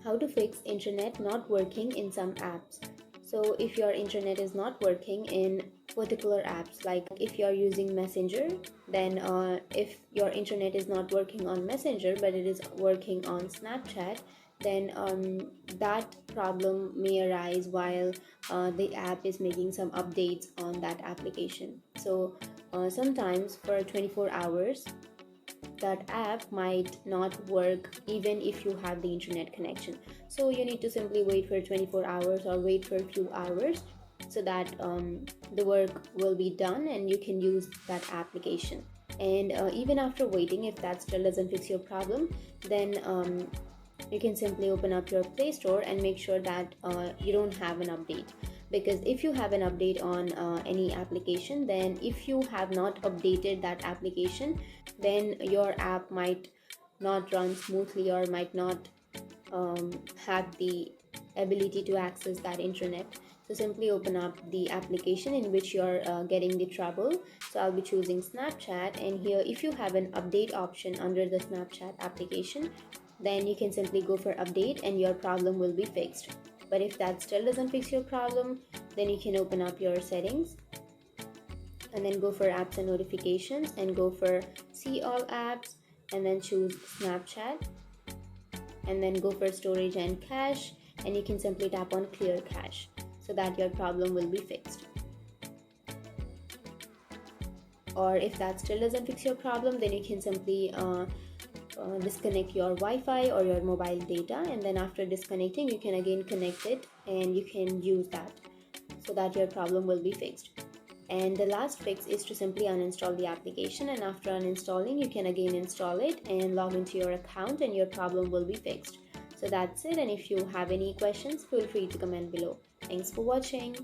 How to fix internet not working in some apps. So if your internet is not working in particular apps, like if you're using Messenger, then if your internet is not working on Messenger but it is working on Snapchat, then that problem may arise while the app is making some updates on that application. So sometimes for 24 hours that app might not work even if you have the internet connection. So you need to simply wait for 24 hours or wait for a few hours so that the work will be done and you can use that application. And even after waiting, if that still doesn't fix your problem, then you can simply open up your Play Store and make sure that you don't have an update. Because if you have an update on any application, then if you have not updated that application, then your app might not run smoothly or might not have the ability to access that internet. So simply open up the application in which you're getting the trouble. So I'll be choosing Snapchat, and here if you have an update option under the Snapchat application, then you can simply go for update and your problem will be fixed. But if that still doesn't fix your problem, then you can open up your settings and then go for apps and notifications and go for see all apps and then choose Snapchat and then go for storage and cache, and you can simply tap on clear cache so that your problem will be fixed. Or if that still doesn't fix your problem, then you can simply disconnect your Wi-Fi or your mobile data, and then after disconnecting you can again connect it and you can use that so that your problem will be fixed. And the last fix is to simply uninstall the application, and after uninstalling you can again install it and log into your account and your problem will be fixed. So that's it, and if you have any questions, feel free to comment below. Thanks for watching.